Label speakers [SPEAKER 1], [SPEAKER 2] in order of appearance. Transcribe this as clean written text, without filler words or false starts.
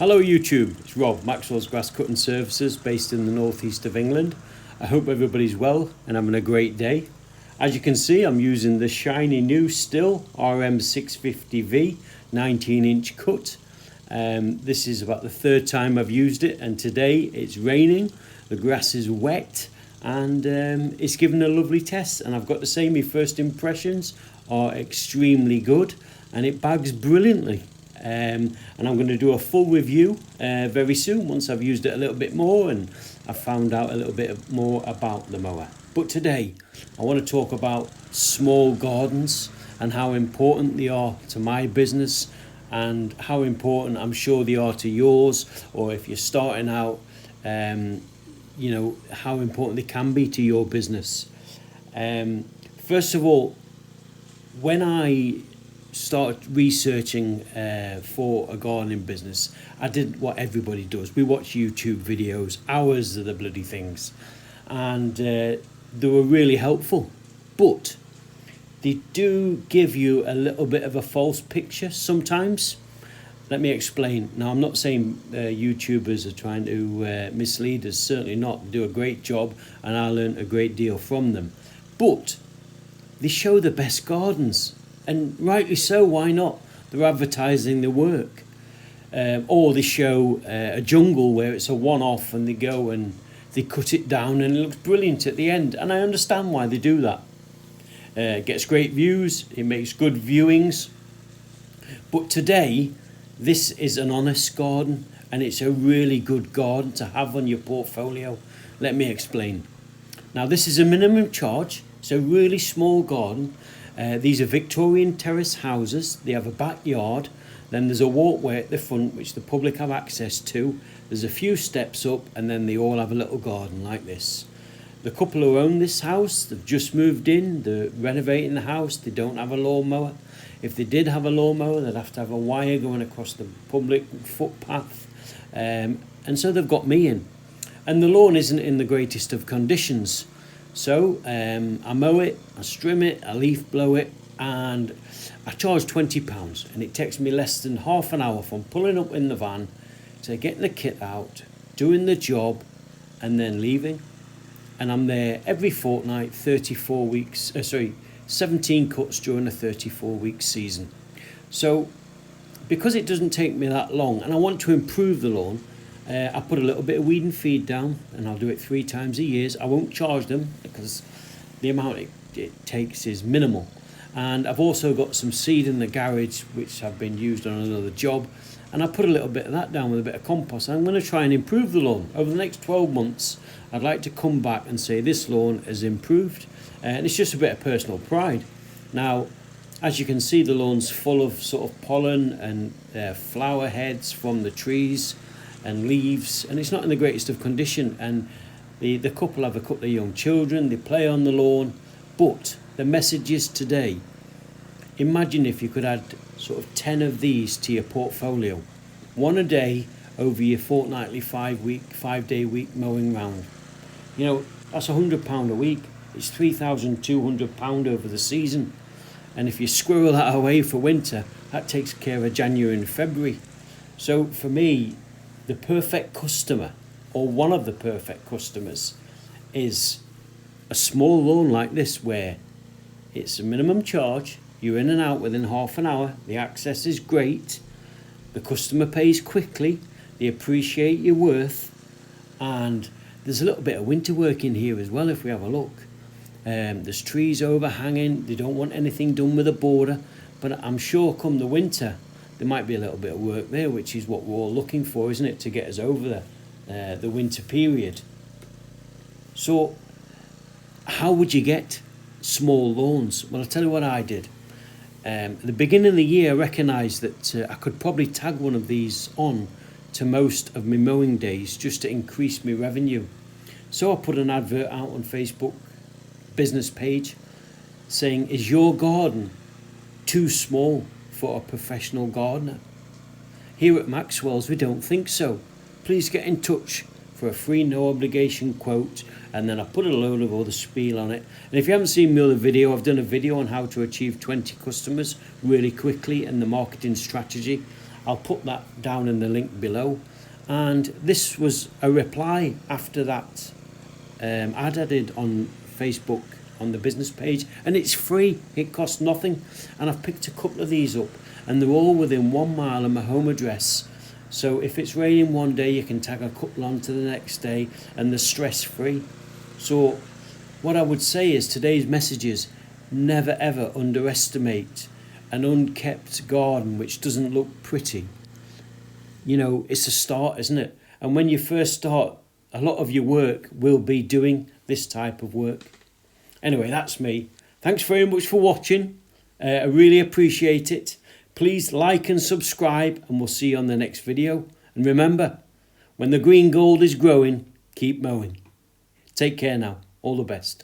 [SPEAKER 1] Hello YouTube, it's Rob, Maxwell's Grass Cutting Services based in the northeast of England. I hope everybody's well and having a great day. As you can see, I'm using the shiny new Stihl RM650V 19-inch cut. This is about the third time I've used it, and today it's raining, the grass is wet, and it's given a lovely test. And I've got to say, my first impressions are extremely good and it bags brilliantly. And I'm going to do a full review very soon once I've used it a little bit more and I've found out a little bit more about the mower. But today I want to talk about small gardens and how important they are to my business, and how important I'm sure they are to yours, or if you're starting out, you know, how important they can be to your business. First of all, when I started researching for a gardening business, I did what everybody does. We watch YouTube videos, hours of the bloody things, and they were really helpful, but they do give you a little bit of a false picture sometimes. Let me explain. Now, I'm not saying YouTubers are trying to mislead us, certainly not. They do a great job and I learned a great deal from them, but they show the best gardens. And rightly so, why not? They're advertising the work. Or they show a jungle where it's a one-off and they go and they cut it down and it looks brilliant at the end. And I understand why they do that. It gets great views, it makes good viewings. But today, this is an honest garden and it's a really good garden to have on your portfolio. Let me explain. Now, this is a minimum charge. It's a really small garden. These are Victorian terrace houses. They have a backyard, then there's a walkway at the front which the public have access to. There's a few steps up, and then they all have a little garden like this. The couple who own this house, they've just moved in, they're renovating the house, they don't have a lawnmower. If they did have a lawnmower, they'd have to have a wire going across the public footpath, and so they've got me in. And the lawn isn't in the greatest of conditions. So I mow it, I trim it, I leaf blow it, and I charge £20, and it takes me less than half an hour from pulling up in the van to getting the kit out, doing the job, and then leaving. And I'm there every fortnight, 17 cuts during a 34-week season. So because it doesn't take me that long and I want to improve the lawn, I put a little bit of weed and feed down, and I'll do it 3 times a year. I won't charge them because the amount it takes is minimal. And I've also got some seed in the garage which have been used on another job, and I put a little bit of that down with a bit of compost. I'm going to try and improve the lawn over the next 12 months. I'd like to come back and say this lawn has improved, and it's just a bit of personal pride. Now, as you can see, the lawn's full of sort of pollen and flower heads from the trees and leaves, and it's not in the greatest of condition. And the couple have a couple of young children, they play on the lawn. But the message is today, imagine if you could add sort of 10 of these to your portfolio, one a day over your fortnightly 5-day week mowing round. You know, that's £100 a week. It's £3,200 over the season, and if you squirrel that away for winter, that takes care of January and February. So for me, the perfect customer, or one of the perfect customers, is a small lawn like this where it's a minimum charge, you're in and out within half an hour, the access is great, the customer pays quickly, they appreciate your worth, and there's a little bit of winter work in here as well if we have a look. There's trees overhanging, they don't want anything done with the border, but I'm sure come the winter there might be a little bit of work there, which is what we're all looking for, isn't it, to get us over the winter period. So how would you get small lawns? Well, I'll tell you what I did. At the beginning of the year, I recognised that I could probably tag one of these on to most of my mowing days just to increase my revenue. So I put an advert out on Facebook business page saying, is your garden too small for a professional gardener? Here at Maxwell's, we don't think so. Please get in touch for a free no obligation quote, and then I put a load of other spiel on it. And if you haven't seen my other video, I've done a video on how to achieve 20 customers really quickly and the marketing strategy. I'll put that down in the link below. And this was a reply after that ad I did on Facebook on the business page, and it's free, it costs nothing. And I've picked a couple of these up, and they're all within 1 mile of my home address. So if it's raining one day, you can tag a couple on to the next day, and they're stress free. So what I would say is today's messages: never ever underestimate an unkept garden which doesn't look pretty. You know, it's a start, isn't it? And when you first start, a lot of your work will be doing this type of work. Anyway, that's me. Thanks very much for watching. I really appreciate it. Please like and subscribe, and we'll see you on the next video. And remember, when the green gold is growing, keep mowing. Take care now. All the best.